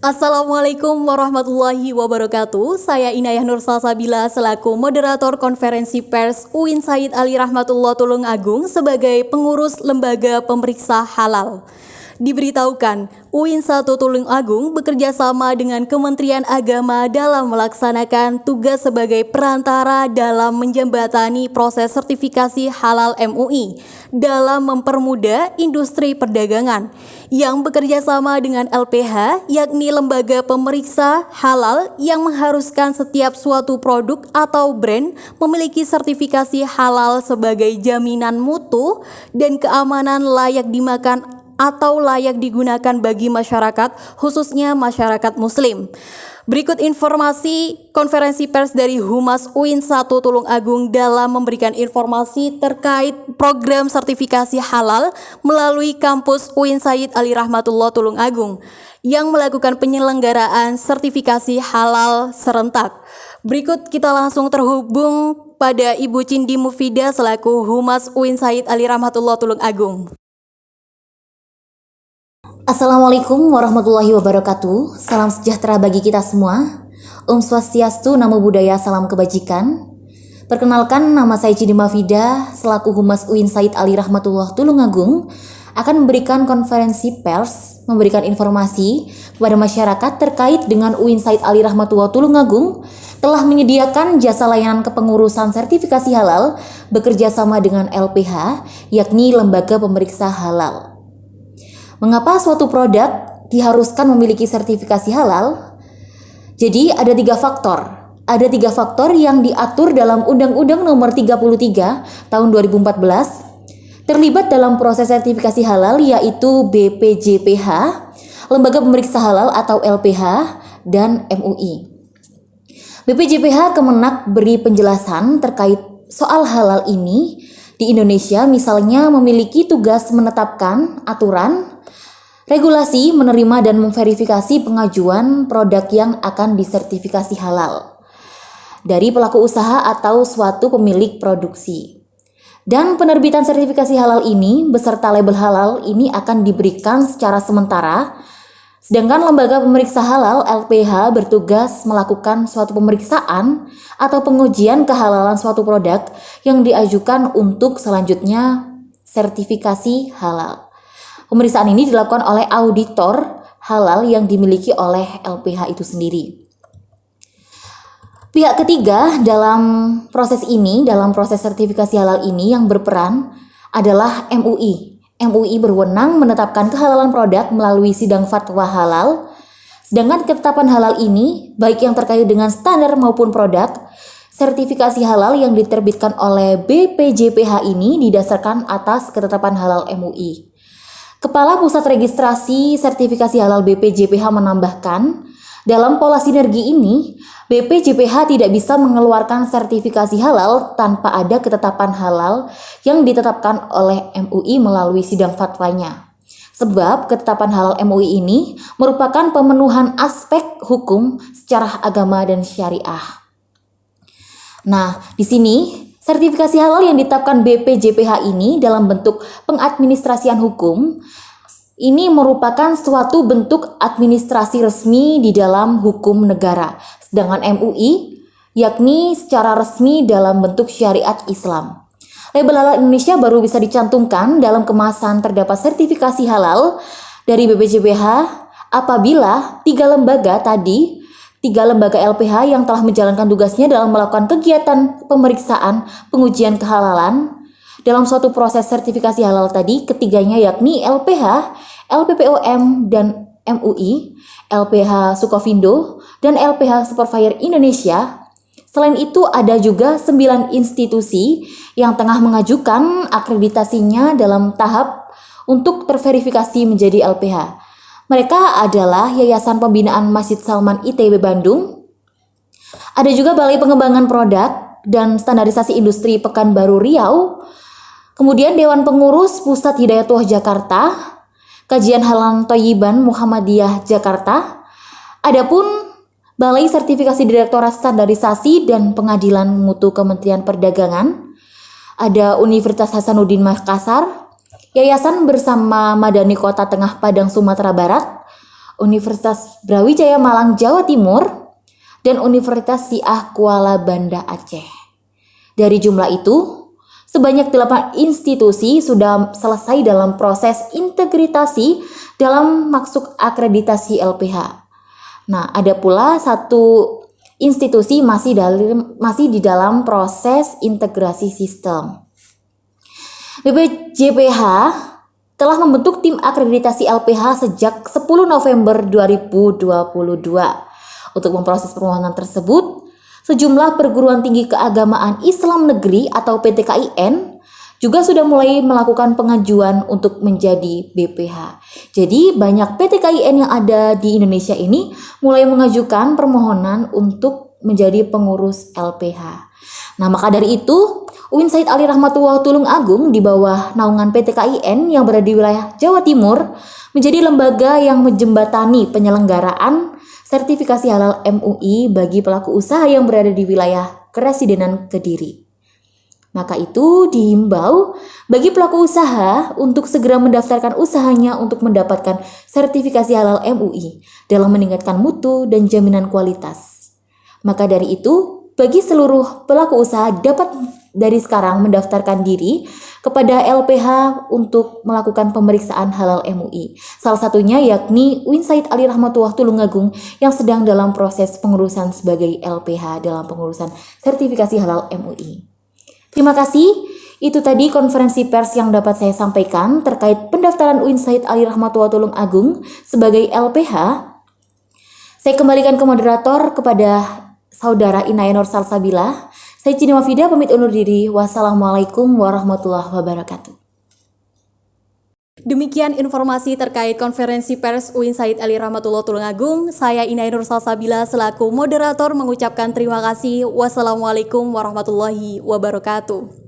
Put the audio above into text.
Assalamualaikum warahmatullahi wabarakatuh. Saya Inayah Nur Salsabila selaku moderator konferensi pers UIN Said Ali Rahmatullah Tulungagung sebagai pengurus lembaga pemeriksa halal. Diberitahukan, UIN 1 Tulungagung bekerja sama dengan Kementerian Agama dalam melaksanakan tugas sebagai perantara dalam menjembatani proses sertifikasi halal MUI dalam mempermudah industri perdagangan yang bekerja sama dengan LPH, yakni lembaga pemeriksa halal yang mengharuskan setiap suatu produk atau brand memiliki sertifikasi halal sebagai jaminan mutu dan keamanan layak dimakan atau layak digunakan bagi masyarakat, khususnya masyarakat muslim. Berikut informasi konferensi pers dari Humas UIN 1 Tulungagung dalam memberikan informasi terkait program sertifikasi halal melalui kampus UIN Said Ali Rahmatullah Tulungagung yang melakukan penyelenggaraan sertifikasi halal serentak. Berikut kita langsung terhubung pada Ibu Cindi Mufidah selaku Humas UIN Said Ali Rahmatullah Tulungagung. Assalamualaikum warahmatullahi wabarakatuh. Salam sejahtera bagi kita semua. Om Swastiastu, Namo Buddhaya, salam kebajikan. Perkenalkan, nama saya Cindi Mufidah selaku Humas UIN Said Ali Rahmatullah Tulungagung akan memberikan konferensi pers, memberikan informasi kepada masyarakat terkait dengan UIN Said Ali Rahmatullah Tulungagung telah menyediakan jasa layanan kepengurusan sertifikasi halal bekerja sama dengan LPH, yakni Lembaga Pemeriksa Halal. Mengapa suatu produk diharuskan memiliki sertifikasi halal? Jadi ada tiga faktor. Ada tiga faktor yang diatur dalam Undang-Undang Nomor 33 Tahun 2014 terlibat dalam proses sertifikasi halal, yaitu BPJPH, Lembaga Pemeriksa Halal atau LPH, dan MUI. BPJPH Kemenak beri penjelasan terkait soal halal ini di Indonesia, misalnya memiliki tugas menetapkan aturan, regulasi, menerima dan memverifikasi pengajuan produk yang akan disertifikasi halal dari pelaku usaha atau suatu pemilik produksi. Dan penerbitan sertifikasi halal ini beserta label halal ini akan diberikan secara sementara, sedangkan lembaga pemeriksa halal LPH bertugas melakukan suatu pemeriksaan atau pengujian kehalalan suatu produk yang diajukan untuk selanjutnya sertifikasi halal. Pemeriksaan ini dilakukan oleh auditor halal yang dimiliki oleh LPH itu sendiri. Pihak ketiga dalam proses ini, dalam proses sertifikasi halal ini yang berperan adalah MUI. MUI berwenang menetapkan kehalalan produk melalui sidang fatwa halal. Sedangkan ketetapan halal ini, baik yang terkait dengan standar maupun produk, sertifikasi halal yang diterbitkan oleh BPJPH ini didasarkan atas ketetapan halal MUI. Kepala Pusat Registrasi Sertifikasi Halal BPJPH menambahkan, dalam pola sinergi ini, BPJPH tidak bisa mengeluarkan sertifikasi halal tanpa ada ketetapan halal yang ditetapkan oleh MUI melalui sidang fatwanya. Sebab ketetapan halal MUI ini merupakan pemenuhan aspek hukum secara agama dan syariah. Nah, di sini sertifikasi halal yang ditetapkan BPJPH ini dalam bentuk pengadministrasian hukum ini merupakan suatu bentuk administrasi resmi di dalam hukum negara. Sedangkan MUI yakni secara resmi dalam bentuk syariat Islam. Label halal Indonesia baru bisa dicantumkan dalam kemasan terdapat sertifikasi halal dari BPJPH apabila tiga lembaga LPH yang telah menjalankan tugasnya dalam melakukan kegiatan pemeriksaan pengujian kehalalan dalam suatu proses sertifikasi halal tadi, ketiganya yakni LPH, LPPOM, dan MUI, LPH Sukovindo, dan LPH Superfire Indonesia. Selain itu ada juga 9 institusi yang tengah mengajukan akreditasinya dalam tahap untuk terverifikasi menjadi LPH. Mereka adalah Yayasan Pembinaan Masjid Salman ITB Bandung, ada juga Balai Pengembangan Produk dan Standarisasi Industri Pekanbaru Riau, kemudian Dewan Pengurus Pusat Hidayatullah Jakarta, Kajian Halal Thayyiban Muhammadiyah Jakarta, adapun Balai Sertifikasi Direktorat Standarisasi dan Pengadilan Mutu Kementerian Perdagangan, ada Universitas Hasanuddin Makassar, Yayasan Bersama Madani Kota Tengah Padang Sumatera Barat, Universitas Brawijaya Malang Jawa Timur, dan Universitas Syiah Kuala Banda Aceh. Dari jumlah itu, sebanyak 8 institusi sudah selesai dalam proses integritasi dalam masuk akreditasi LPH. Nah, ada pula satu institusi masih di dalam proses integrasi sistem. BPJPH telah membentuk tim akreditasi LPH sejak 10 November 2022. Untuk memproses permohonan tersebut, sejumlah perguruan tinggi keagamaan Islam negeri atau PTKIN juga sudah mulai melakukan pengajuan untuk menjadi BPH. Jadi banyak PTKIN yang ada di Indonesia ini mulai mengajukan permohonan untuk menjadi pengurus LPH. Nah, maka dari itu UIN Said Ali Rahmatullah Tulung Agung di bawah naungan PTKIN yang berada di wilayah Jawa Timur menjadi lembaga yang menjembatani penyelenggaraan sertifikasi halal MUI bagi pelaku usaha yang berada di wilayah Keresidenan Kediri. Maka itu dihimbau bagi pelaku usaha untuk segera mendaftarkan usahanya untuk mendapatkan sertifikasi halal MUI dalam meningkatkan mutu dan jaminan kualitas. Maka dari itu, bagi seluruh pelaku usaha dapat dari sekarang mendaftarkan diri kepada LPH untuk melakukan pemeriksaan halal MUI. Salah satunya yakni UIN Said Ali Rahmatullah Tulung Agung yang sedang dalam proses pengurusan sebagai LPH dalam pengurusan sertifikasi halal MUI. Terima kasih. Itu tadi konferensi pers yang dapat saya sampaikan terkait pendaftaran UIN Said Ali Rahmatullah Tulung Agung sebagai LPH. Saya kembalikan ke moderator kepada Saudara Inayah Nur Salsabila. Saya Cidi Mafida pamit undur diri. Wassalamualaikum warahmatullahi wabarakatuh. Demikian informasi terkait konferensi pers UIN Said Ali Rahmatullah Tulung Agung. Saya Inayah Nur Salsabila selaku moderator mengucapkan terima kasih. Wassalamualaikum warahmatullahi wabarakatuh.